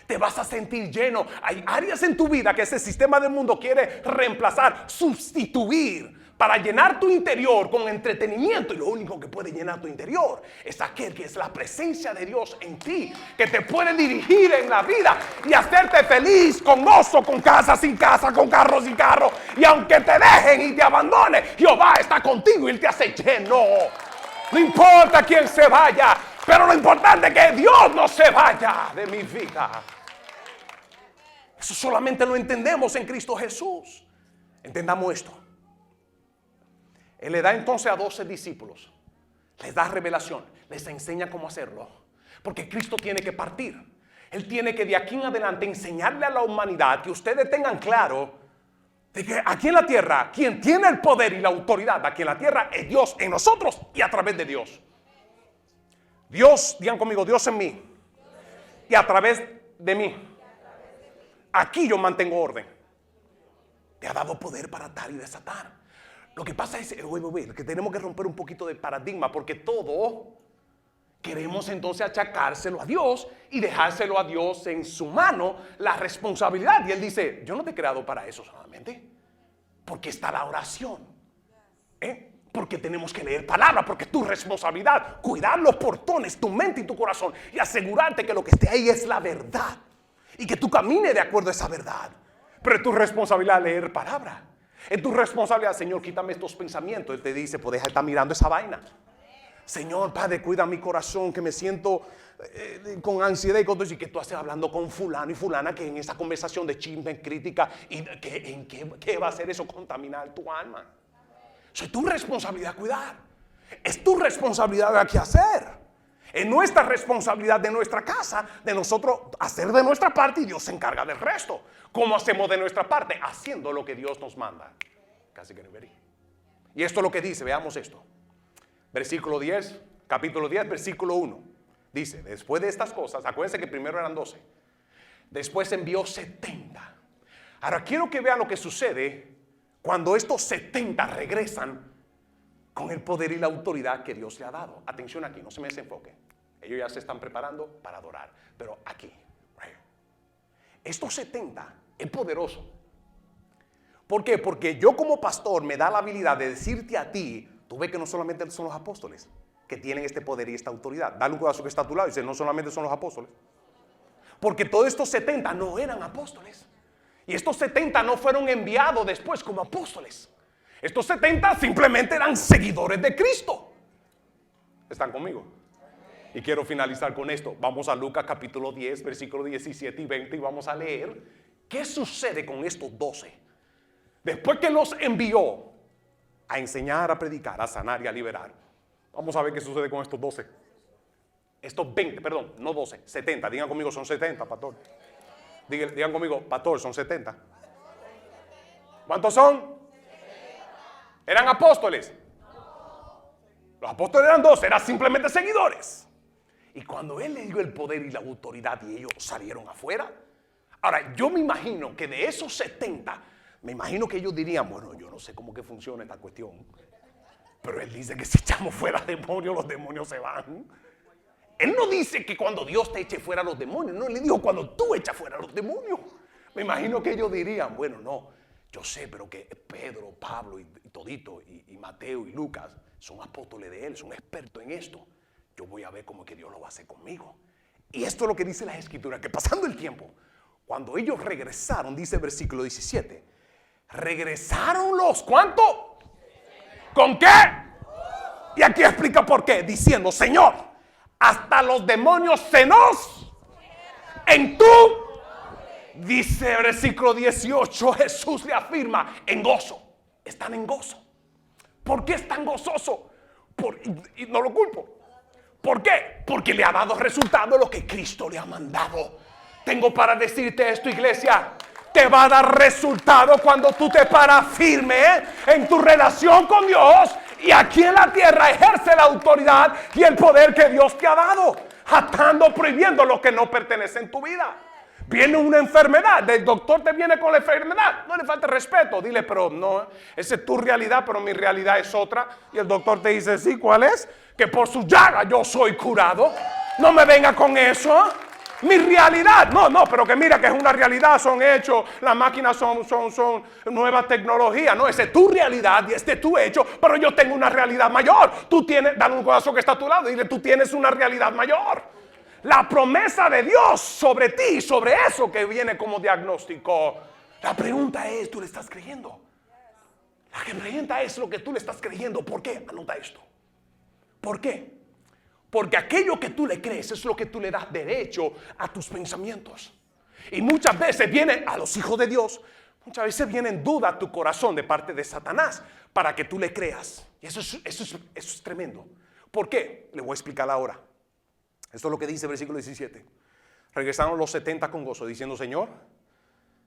A: Te vas a sentir lleno. Hay áreas en tu vida que ese sistema del mundo quiere reemplazar, sustituir, para llenar tu interior con entretenimiento. Y lo único que puede llenar tu interior es aquel que es la presencia de Dios en ti, que te puede dirigir en la vida y hacerte feliz, con gozo, con casa sin casa, con carro sin carro. Y aunque te dejen y te abandonen, Jehová está contigo y Él te hace lleno. No importa quién se vaya, pero lo importante es que Dios no se vaya de mi vida. Eso solamente lo entendemos en Cristo Jesús. Entendamos esto. Él le da entonces a 12 discípulos, les da revelación, les enseña cómo hacerlo, porque Cristo tiene que partir. Él tiene que de aquí en adelante enseñarle a la humanidad, que ustedes tengan claro de que aquí en la tierra quien tiene el poder y la autoridad aquí en la tierra es Dios en nosotros y a través de Dios. Dios, digan conmigo, Dios en mí y a través de mí. Aquí yo mantengo orden. Te ha dado poder para atar y desatar. Lo que pasa es que tenemos que romper un poquito de paradigma, porque todo queremos entonces achacárselo a Dios y dejárselo a Dios en su mano la responsabilidad. Y Él dice, yo no te he creado para eso solamente, porque está la oración, porque tenemos que leer palabra, porque es tu responsabilidad cuidar los portones, tu mente y tu corazón, y asegurarte que lo que esté ahí es la verdad y que tú camines de acuerdo a esa verdad. Pero es tu responsabilidad leer palabra. Es tu responsabilidad, Señor, quítame estos pensamientos. Él te dice, pues deja de estar mirando esa vaina. Señor, Padre, cuida mi corazón, que me siento con ansiedad y con todo eso. Y que tú haces hablando con fulano y fulana, que en esa conversación de chisme, crítica, y ¿qué va a hacer eso? Contaminar tu alma. Es tu responsabilidad cuidar. Es tu responsabilidad de qué hacer. Es nuestra responsabilidad de nuestra casa, de nosotros hacer de nuestra parte y Dios se encarga del resto. ¿Cómo hacemos de nuestra parte? Haciendo lo que Dios nos manda. Casi que no verí. Y esto es lo que dice, veamos esto. Versículo 10, capítulo 10, versículo 1. Dice, después de estas cosas, acuérdense que primero eran 12. Después envió 70. Ahora quiero que vean lo que sucede cuando estos 70 regresan con el poder y la autoridad que Dios le ha dado. Atención aquí, no se me desenfoque. Ellos ya se están preparando para adorar. Pero aquí, estos 70 es poderoso. ¿Por qué? Porque yo como pastor me da la habilidad de decirte a ti, tú ves que no solamente son los apóstoles que tienen este poder y esta autoridad. Dale un codazo que está a tu lado y dice, no solamente son los apóstoles. Porque todos estos 70 no eran apóstoles. Y estos 70 no fueron enviados después como apóstoles. Estos 70 simplemente eran seguidores de Cristo. ¿Están conmigo? Y quiero finalizar con esto. Vamos a Lucas capítulo 10, versículos 17 y 20 y vamos a leer qué sucede con estos 12. Después que los envió a enseñar, a predicar, a sanar y a liberar. Vamos a ver qué sucede con estos 12. Estos 20, perdón, no 12, 70. Digan conmigo, son 70, pastor. Digan conmigo, pastor, son 70. ¿Cuántos son? ¿Eran apóstoles? Los apóstoles eran 12, eran simplemente seguidores. Y cuando Él le dio el poder y la autoridad y ellos salieron afuera. Ahora, yo me imagino que de esos 70, me imagino que ellos dirían, bueno, yo no sé cómo que funciona esta cuestión. Pero Él dice que si echamos fuera demonios, los demonios se van. Él no dice que cuando Dios te eche fuera los demonios. No, Él le dijo cuando tú echas fuera los demonios. Me imagino que ellos dirían, bueno, no, yo sé, pero que Pedro, Pablo y todito, y Mateo y Lucas son apóstoles de Él, son expertos en esto. Yo voy a ver cómo que Dios lo va a hacer conmigo. Y esto es lo que dice las Escrituras, que pasando el tiempo, cuando ellos regresaron, dice el versículo 17, regresaron los, ¿cuánto? ¿Con qué? Y aquí explica por qué, diciendo, Señor, hasta los demonios se nos en tu, dice el versículo 18, Jesús le afirma, en gozo, están en gozo. ¿Por qué es tan gozoso? Y no lo culpo. ¿Por qué? Porque le ha dado resultado lo que Cristo le ha mandado. Tengo para decirte esto, iglesia. Te va a dar resultado cuando tú te paras firme en tu relación con Dios y aquí en la tierra ejerce la autoridad y el poder que Dios te ha dado, atando, prohibiendo lo que no pertenece en tu vida. Viene una enfermedad, el doctor te viene con la enfermedad, no le falta respeto, dile, pero no, esa es tu realidad, pero mi realidad es otra. Y el doctor te dice, sí, ¿cuál es? Que por su llaga yo soy curado. No me venga con eso. Mi realidad, no, pero que mira que es una realidad, son hechos, las máquinas son nuevas tecnologías, no, esa es tu realidad y este es tu hecho, pero yo tengo una realidad mayor. Tú tienes, dale un codazo que está a tu lado y dile, tú tienes una realidad mayor. La promesa de Dios sobre ti, sobre eso que viene como diagnóstico. La pregunta es, ¿tú le estás creyendo? La pregunta es lo que tú le estás creyendo. ¿Por qué? Anota esto. ¿Por qué? Porque aquello que tú le crees es lo que tú le das derecho a tus pensamientos. Y muchas veces viene a los hijos de Dios, muchas veces viene en duda a tu corazón de parte de Satanás para que tú le creas. Y eso es tremendo. ¿Por qué? Le voy a explicar ahora. Esto es lo que dice el versículo 17. Regresaron los 70 con gozo diciendo, Señor,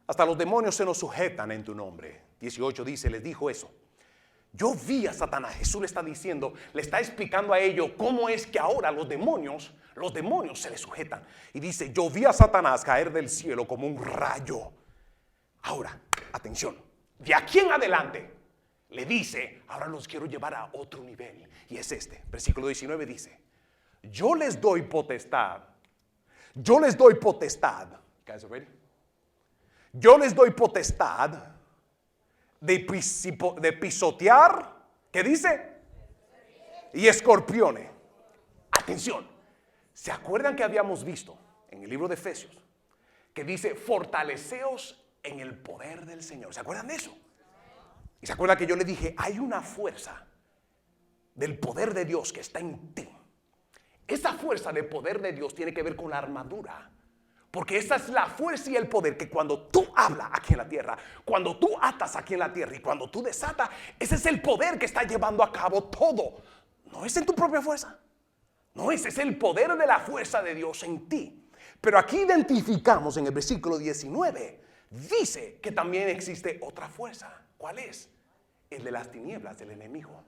A: hasta los demonios se nos sujetan en tu nombre. 18 dice, les dijo eso. Yo vi a Satanás, Jesús le está diciendo, le está explicando a ellos cómo es que ahora los demonios se le sujetan. Y dice, yo vi a Satanás caer del cielo como un rayo. Ahora, atención, de aquí en adelante, le dice, ahora los quiero llevar a otro nivel. Y es este, versículo 19 dice, yo les doy potestad. Guys, ready? Yo les doy potestad de pisotear, ¿qué dice? Y escorpiones. Atención, ¿se acuerdan que habíamos visto en el libro de Efesios que dice fortaleceos en el poder del Señor? ¿Se acuerdan de eso? Y se acuerdan que yo le dije, hay una fuerza del poder de Dios que está en ti. Esa fuerza del poder de Dios tiene que ver con la armadura. Porque esa es la fuerza y el poder que cuando tú hablas aquí en la tierra, cuando tú atas aquí en la tierra y cuando tú desatas, ese es el poder que está llevando a cabo todo. No es en tu propia fuerza. No, ese es el poder de la fuerza de Dios en ti. Pero aquí identificamos en el versículo 19, dice que también existe otra fuerza. ¿Cuál es? El de las tinieblas del enemigo.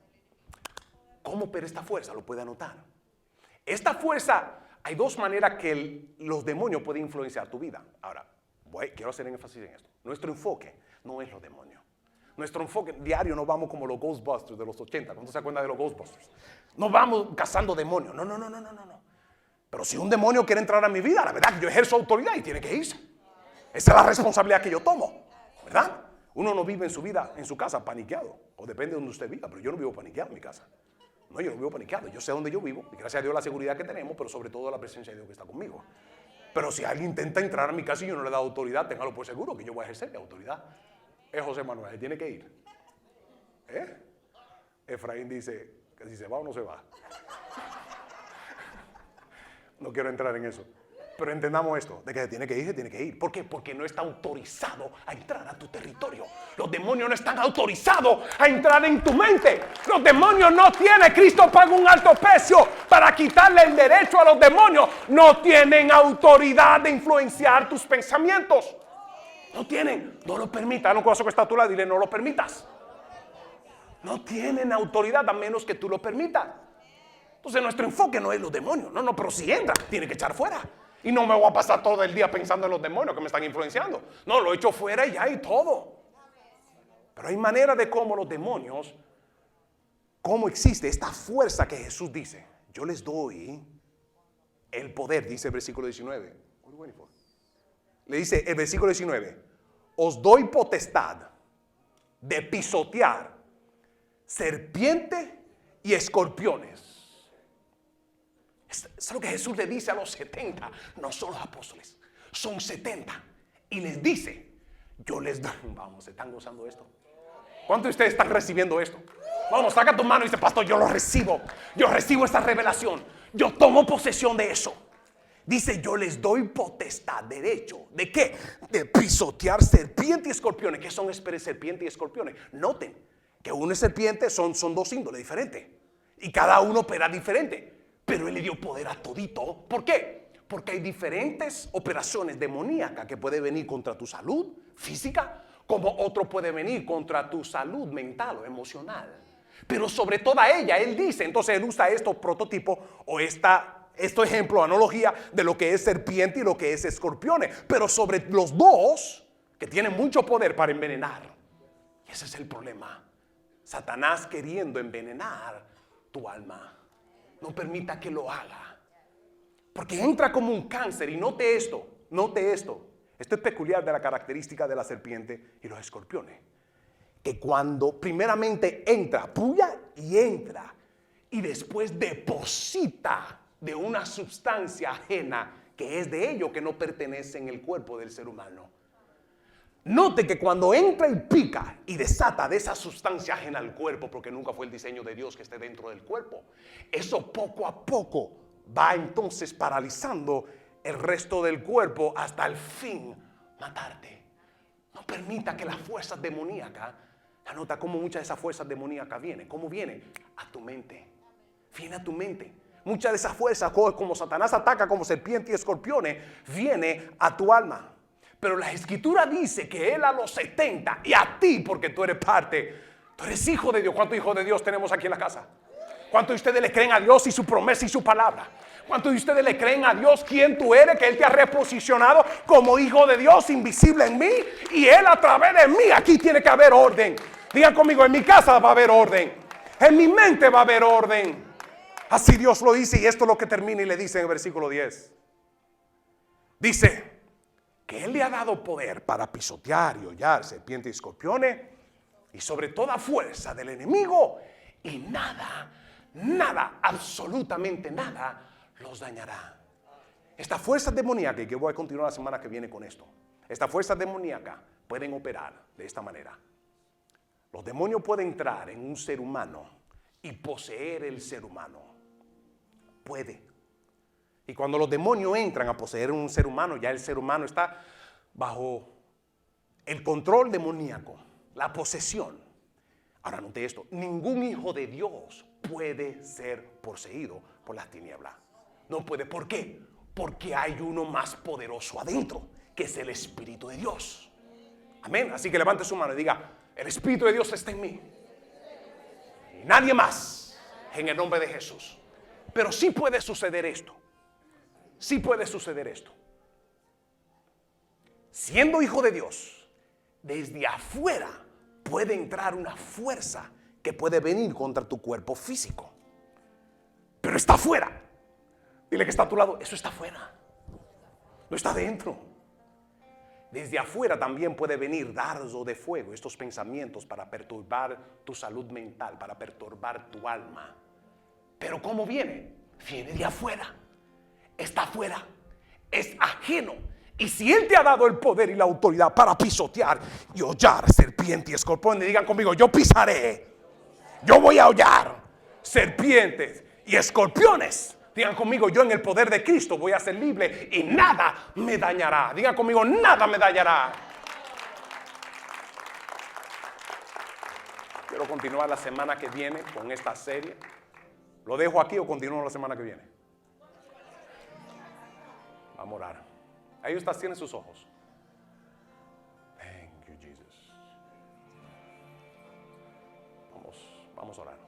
A: ¿Cómo opera esta fuerza? Lo puede anotar. Esta fuerza, hay dos maneras que los demonios pueden influenciar tu vida. Ahora, quiero hacer énfasis en esto. Nuestro enfoque no es los demonios. Nuestro enfoque diario no vamos como los Ghostbusters de los 80. ¿Cuántos se acuerdan de los Ghostbusters? No vamos cazando demonios. No. Pero si un demonio quiere entrar a mi vida, la verdad que yo ejerzo autoridad y tiene que irse. Esa es la responsabilidad que yo tomo, ¿verdad? Uno no vive en su vida, en su casa, paniqueado. O depende de donde usted viva, pero yo no vivo paniqueado en mi casa. No, yo no vivo paniqueado. Yo sé dónde yo vivo. Y gracias a Dios la seguridad que tenemos, pero sobre todo la presencia de Dios que está conmigo. Pero si alguien intenta entrar a mi casa y yo no le da autoridad, téngalo por seguro que yo voy a ejercer mi autoridad. Es José Manuel, tiene que ir. Efraín dice que si se va o no se va. No quiero entrar en eso. Pero entendamos esto, de que se tiene que ir, se tiene que ir. ¿Por qué? Porque no está autorizado a entrar a tu territorio. Los demonios no están autorizados a entrar en tu mente. Los demonios no tienen, Cristo paga un alto precio para quitarle el derecho a los demonios. No tienen autoridad de influenciar tus pensamientos. No tienen, no lo permitas. No cosa que está a tu lado, dile no lo permitas. No tienen autoridad a menos que tú lo permitas. Entonces nuestro enfoque no es los demonios. No, pero si entra, tiene que echar fuera. Y no me voy a pasar todo el día pensando en los demonios que me están influenciando. No, lo echo fuera y ya y todo. Pero hay manera de cómo los demonios, cómo existe esta fuerza que Jesús dice. Yo les doy el poder, dice el versículo 19. Le dice el versículo 19. Os doy potestad de pisotear serpiente y escorpiones. Es lo que Jesús le dice a los 70, no son los apóstoles, son 70. Y les dice, yo les doy, vamos, ¿se están gozando esto? ¿Cuántos de ustedes están recibiendo esto? Vamos, saca tu mano y dice, pastor, yo lo recibo. Yo recibo esta revelación. Yo tomo posesión de eso. Dice, yo les doy potestad, derecho. ¿De qué? De pisotear serpiente y escorpiones. ¿Qué son serpiente y escorpiones? Noten que una serpiente son dos índoles diferentes. Y cada uno opera diferente. Pero Él le dio poder a todito. ¿Por qué? Porque hay diferentes operaciones demoníacas que pueden venir contra tu salud física, como otro puede venir contra tu salud mental o emocional. Pero sobre toda ella, Él dice, entonces Él usa estos prototipos o este ejemplo, analogía de lo que es serpiente y lo que es escorpiones. Pero sobre los dos, que tienen mucho poder para envenenar. Y ese es el problema. Satanás queriendo envenenar tu alma. No permita que lo haga. Porque entra como un cáncer. Y note esto, note esto. Esto es peculiar de la característica de la serpiente y los escorpiones. Que cuando primeramente entra, puya y entra, y después deposita de una sustancia ajena que es de ello, que no pertenece en el cuerpo del ser humano. Note que cuando entra y pica y desata de esa sustancia ajena al cuerpo, porque nunca fue el diseño de Dios que esté dentro del cuerpo, eso poco a poco va entonces paralizando el resto del cuerpo hasta el fin matarte. No permita que las fuerzas demoníacas, anota cómo muchas de esas fuerzas demoníacas vienen. ¿Cómo viene? A tu mente. Viene a tu mente. Muchas de esas fuerzas, como Satanás ataca como serpiente y escorpiones, viene a tu alma. Pero la Escritura dice que él a los 70 y a ti, porque tú eres parte, tú eres hijo de Dios. ¿Cuántos hijos de Dios tenemos aquí en la casa? ¿Cuántos de ustedes le creen a Dios y su promesa y su palabra? ¿Cuántos de ustedes le creen a Dios quién tú eres? Que Él te ha reposicionado como hijo de Dios invisible en mí y Él a través de mí. Aquí tiene que haber orden. Digan conmigo, en mi casa va a haber orden. En mi mente va a haber orden. Así Dios lo dice y esto es lo que termina y le dice en el versículo 10. Dice que Él le ha dado poder para pisotear y hollar serpientes y escorpiones y sobre toda fuerza del enemigo y nada, absolutamente nada los dañará. Estas fuerzas demoníacas, que voy a continuar la semana que viene con esto, estas fuerzas demoníacas pueden operar de esta manera. Los demonios pueden entrar en un ser humano y poseer el ser humano. Puede. Y cuando los demonios entran a poseer un ser humano, ya el ser humano está bajo el control demoníaco, la posesión. Ahora note esto, ningún hijo de Dios puede ser poseído por las tinieblas. No puede. ¿Por qué? Porque hay uno más poderoso adentro, que es el Espíritu de Dios. Amén. Así que levante su mano y diga, el Espíritu de Dios está en mí. Y nadie más, en el nombre de Jesús. Pero sí puede suceder esto. Sí puede suceder esto. Siendo hijo de Dios, desde afuera puede entrar una fuerza que puede venir contra tu cuerpo físico. Pero está afuera. Dile que está a tu lado, eso está afuera. No está dentro. Desde afuera también puede venir dardo de fuego, estos pensamientos para perturbar tu salud mental, para perturbar tu alma. Pero ¿cómo viene? Viene de afuera. Está afuera. Es ajeno. Y si Él te ha dado el poder y la autoridad para pisotear y hollar serpientes y escorpiones, digan conmigo, yo pisaré. Yo voy a hollar serpientes y escorpiones. Digan conmigo, yo en el poder de Cristo voy a ser libre y nada me dañará. Digan conmigo, nada me dañará. Quiero continuar la semana que viene con esta serie. ¿Lo dejo aquí o continúo la semana que viene? Vamos a orar. Ahí usted tiene sus ojos. Thank you, Jesus. Vamos a orar.